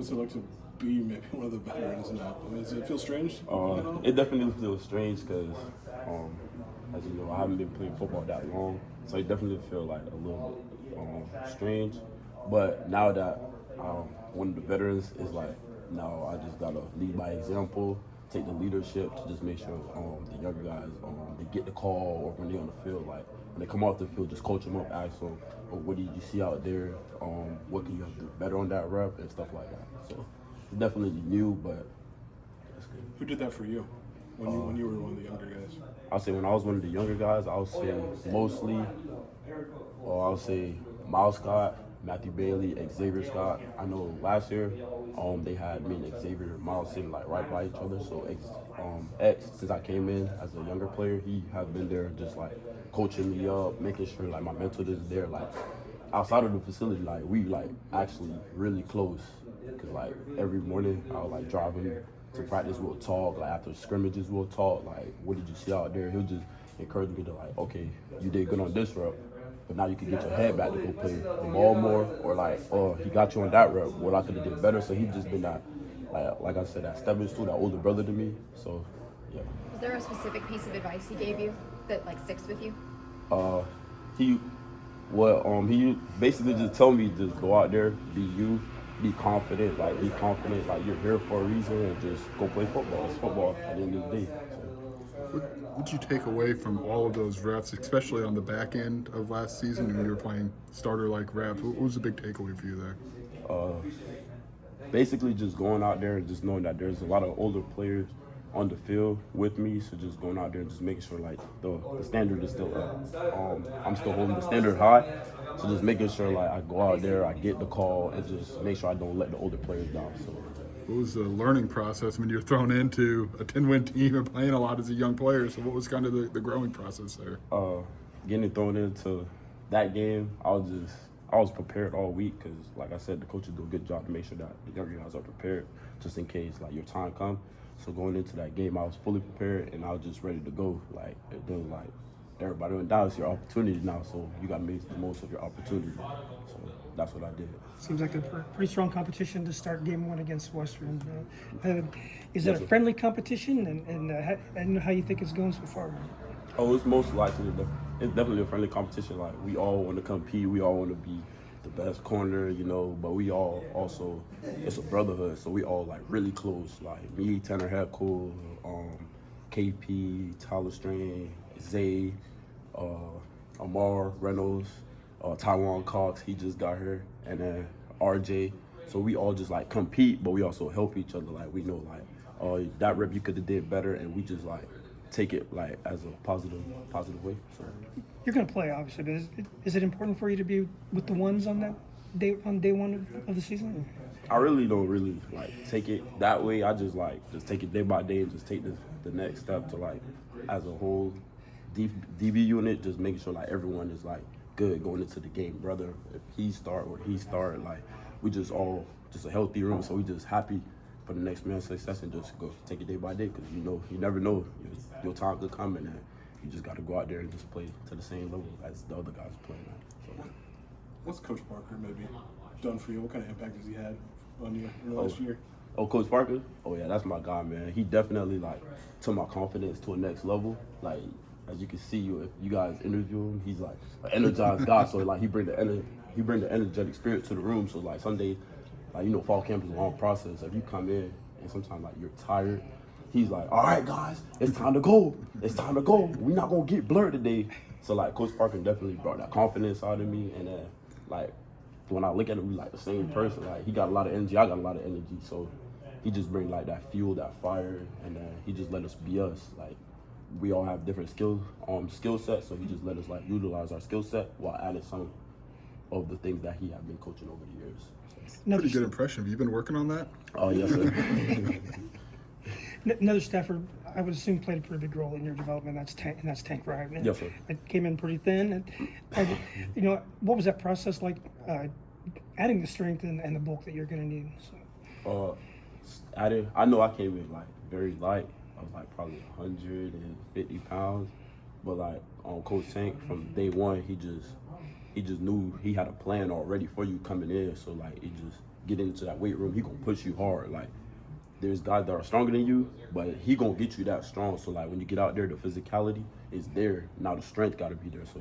What's it like to be maybe one of the veterans now? I mean, does it feel strange? It definitely feels strange because, as you know, I haven't been playing football that long, so it definitely feels like a little bit strange. But now that one of the veterans is like, now I just gotta lead by example, take the leadership to just make sure the younger guys they get the call or when they're on the field, like when they come off the field, just coach them up, ask them, oh, what did you see out there? What can you do better on that rep and stuff like that. So it's definitely new, but it's good. Who did that for you when you were one of the younger guys? I'll say when I was one of the younger guys, I would say mostly, or I would say Miles Scott, Matthew Bailey, Xavier Scott. I know last year they had me and Xavier Miles sitting like right by each other. So X, since I came in as a younger player, he has been there just like coaching me up, making sure like my mentor is there. Like outside of the facility, like we like actually really close. Cause like every morning I would like drive him to practice. We'll talk. Like after scrimmages, we'll talk. Like what did you see out there? He'll just encourage me to like, okay, you did good on this rep, but now you can get your head back to go play the ball more, or like, oh, he got you on that rep. What I could have did better. So he's just been that, like I said, that stepping stool, that older brother to me. So, yeah. Was there a specific piece of advice he gave you that like sticks with you? He basically just told me just go out there, be you, be confident, like you're here for a reason, and just go play football. It's football at the end of the day. So. What you take away from all of those reps, especially on the back end of last season when you were playing starter-like reps? What was the big takeaway for you there? Basically, just going out there and just knowing that there's a lot of older players on the field with me, so just going out there and just making sure like the standard is still up. I'm still holding the standard high, so just making sure like I go out there, I get the call, and just make sure I don't let the older players down. So. What was the learning process when you're thrown into a 10-win team and playing a lot as a young player? So what was kind of the growing process there? Getting thrown into that game, I was prepared all week because, like I said, the coaches do a good job to make sure that the younger guys are prepared just in case like your time comes. So going into that game, I was fully prepared and I was just ready to go. Like it was like everybody went down. It's your opportunity now, so you got to make the most of your opportunity. So that's what I did. Seems like a pretty strong competition to start game one against Western. Is it a friendly competition, and how you think it's going so far? Oh, it's most likely it's definitely a friendly competition. Like we all want to compete, we all want to be the best corner, you know. But we all also it's a brotherhood, so we all like really close. Like me, Tanner Heckle, KP, Tyler Strain, Zay, Amar Reynolds, Taiwan Cox. He just got here, and then RJ. So we all just like compete, but we also help each other. Like we know like that rep you could have did better, and we just like take it like as a positive way. So. You're going to play, obviously, but is it important for you to be with the ones on day one of the season? I really don't like take it that way. I just take it day by day and just take the next step to like as a whole DB unit, just making sure like everyone is like good going into the game. Brother, if he start or he start, like we just all just a healthy room, so we just happy for the next man's success and just go take it day by day because you never know your time could come and you just got to go out there and just play to the same level as the other guys playing at. So. What's Coach Parker maybe done for you? What kind of impact has he had on you in the last year? Oh, Coach Parker? Oh yeah, that's my guy, man. He definitely like took my confidence to a next level. Like as you can see, if you guys interview him, he's like an energized guy. So like he bring the energetic spirit to the room. So like some days, like fall camp is a long process. If you come in and sometimes like you're tired, he's like, all right guys, it's time to go. It's time to go. We're not gonna get blurred today. So like Coach Parker definitely brought that confidence out of me, and then like when I look at him, we like the same person. Like he got a lot of energy, I got a lot of energy. So he just bring like that fuel, that fire, and he just let us be us. Like we all have different skill sets, so he just let us like utilize our skill set while adding some of the things that he had been coaching over the years. So. Pretty good impression. Have you been working on that? Oh yes, sir. Another Stafford, I would assume, played a pretty big role in your development. That's Tank Ryan. Yes, sir. It came in pretty thin. What was that process like? Adding the strength and the bulk that you're going to need. So. I know I came in like very light. I was like probably 150 pounds, but like on Coach Tank from day one, he just knew he had a plan already for you coming in. So like it just get into that weight room, he gonna push you hard. Like, there's guys that are stronger than you, but he gonna get you that strong. So like when you get out there, the physicality is there. Now the strength gotta be there. So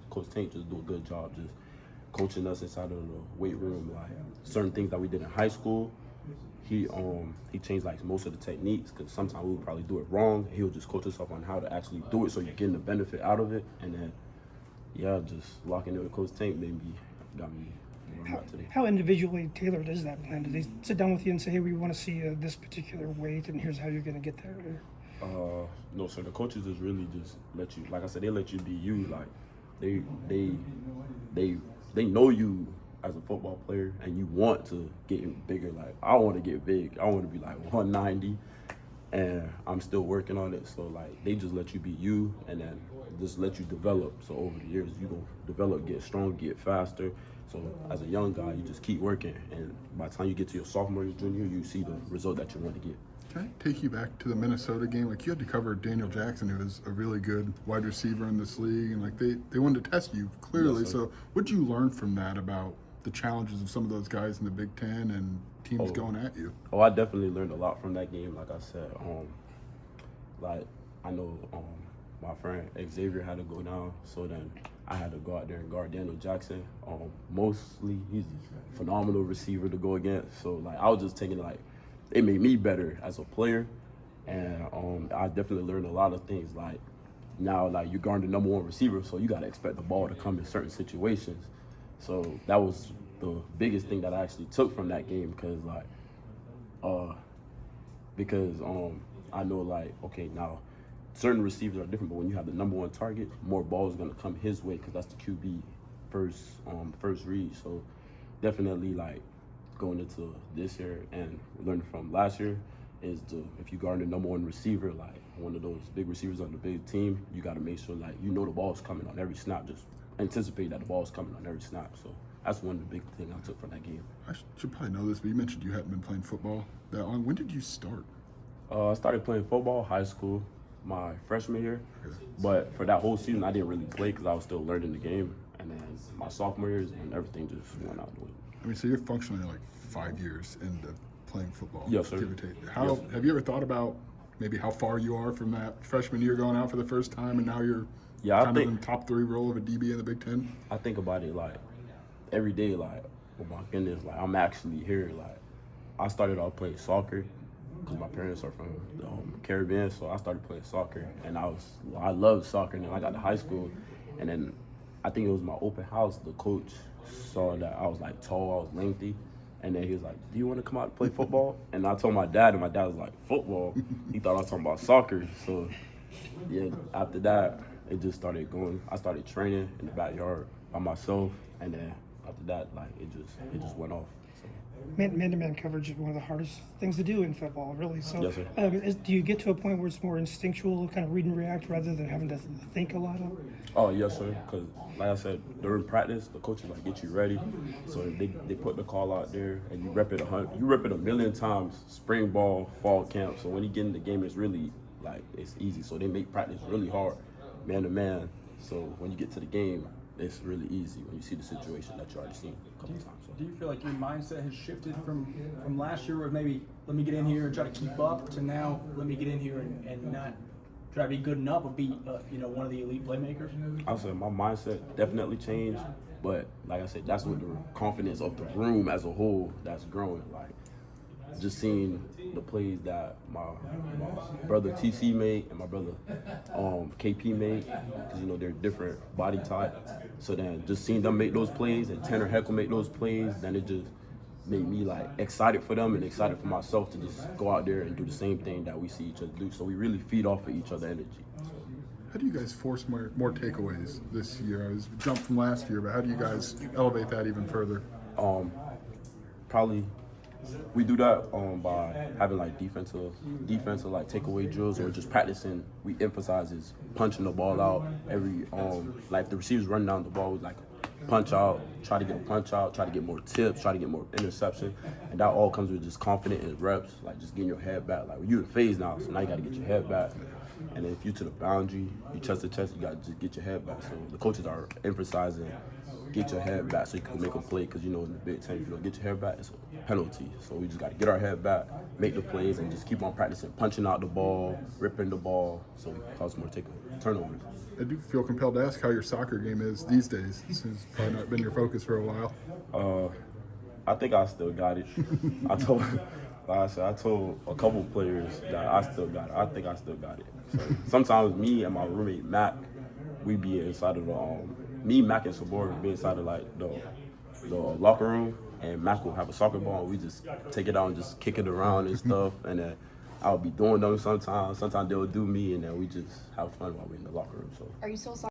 Coach Tank just do a good job just coaching us inside of the weight room. Like certain things that we did in high school, he changed like most of the techniques, because sometimes we would probably do it wrong. He'll just coach us up on how to actually do it, so you're getting the benefit out of it. And then just locking in with Coach Tank got me where I'm at today. How individually tailored is that plan? Do they sit down with you and say, hey, we want to see this particular weight, and here's how you're going to get there? No, so the coaches just really just let you, like I said, they let you be you. Like they know you as a football player, and you want to get bigger. Like I want to get big. I want to be like 190, and I'm still working on it. So like they just let you be you, and then just let you develop. So over the years, you gonna develop, get strong, get faster. So as a young guy, you just keep working, and by the time you get to your sophomore year, junior, you see the result that you want to get. Can I take you back to the Minnesota game? Like, you had to cover Daniel Jackson, who is a really good wide receiver in this league, and like they wanted to test you clearly. Yes, so what did you learn from that about the challenges of some of those guys in the Big Ten and teams going at you? Oh, I definitely learned a lot from that game. Like I said, like I know my friend Xavier had to go down, so then I had to go out there and guard Daniel Jackson. Mostly, he's a phenomenal receiver to go against. So like I was just taking like, it made me better as a player, and I definitely learned a lot of things. Like now, like you're guarding the #1 receiver, so you gotta expect the ball to come in certain situations. So that was the biggest thing that I actually took from that game, because I know like, okay, now certain receivers are different, but when you have the #1 target, more balls are gonna come his way, because that's the QB first read. So definitely like going into this year and learning from last year is if you guard the #1 receiver, like one of those big receivers on the big team, you got to make sure like you know the ball's coming on every snap. Just anticipate that the ball's coming on every snap. So that's one of the big things I took from that game. I should probably know this, but you mentioned you hadn't been playing football that long. When did you start? I started playing football high school, my freshman year, but for that whole season I didn't really play because I was still learning the game. And then my sophomore years and everything just went out the window. I mean, so you're functionally like 5 years into playing football. Yes, sir. Give or take. Have you ever thought about maybe how far you are from that freshman year going out for the first time, and now you're kind of in the top 3 role of a DB in the Big Ten? I think about it like every day, like, oh my goodness, like I'm actually here. Like I started off playing soccer because my parents are from the Caribbean, so I started playing soccer, and I loved soccer. And then I got to high school, and then I think it was my open house. The coach saw that I was like tall, I was lengthy, and then he was like, "Do you want to come out and play football?" And I told my dad, and my dad was like, "Football?" He thought I was talking about soccer. So yeah, after that, it just started going. I started training in the backyard by myself, and then after that, like it just went off. So. Man-to-man coverage is one of the hardest things to do in football, really. So, Yes, sir. Do you get to a point where it's more instinctual, kind of read and react, rather than having to think a lot of it? Oh yes, sir. Because like I said, during practice, the coaches like get you ready, so they put the call out there, and you rep it a million times. Spring ball, fall camp. So when you get in the game, it's really like it's easy. So they make practice really hard, man to man. So when you get to the game, it's really easy when you see the situation that you already seen a couple times. So. Do you feel like your mindset has shifted from last year, where maybe let me get in here and try to keep up, to now let me get in here and not try to be good enough or be one of the elite playmakers? I said my mindset definitely changed, but like I said, that's with the confidence of the room as a whole that's growing. Like just seeing the plays that my brother TC made and my brother KP made, because they're different body type. So then just seeing them make those plays and Tanner Heckle make those plays, then it just made me like excited for them and excited for myself to just go out there and do the same thing that we see each other do. So we really feed off of each other's energy. How do you guys force more takeaways this year? I was jumped from last year, but how do you guys elevate that even further? Probably we do that by having like defensive like takeaway drills, or just practicing. We emphasize is punching the ball out every like if the receivers run down the ball, we like punch out, try to get a punch out, try to get more tips, try to get more interception, and that all comes with just confidence and reps, like just getting your head back. Like you're in phase now, so now you got to get your head back. And then if you're to the boundary, you chest to chest, you got to just get your head back. So the coaches are emphasizing get your head back so you can make a play. Because, you know, in the Big Ten, if you don't get your head back, it's a penalty. So we just got to get our head back, make the plays, and just keep on practicing, punching out the ball, ripping the ball, so we cause more turnovers. I do feel compelled to ask how your soccer game is these days, since it's probably not been your focus for a while. I think I still got it. Like I said, I told a couple players that I still got it. I think I still got it. So sometimes me and my roommate Mac, we be inside of the me, Mac, and Sabor be inside of like the locker room, and Mac will have a soccer ball. And we just take it out and just kick it around and stuff, and then I'll be doing them sometimes. Sometimes they'll do me, and then we just have fun while we're in the locker room. So. Are you still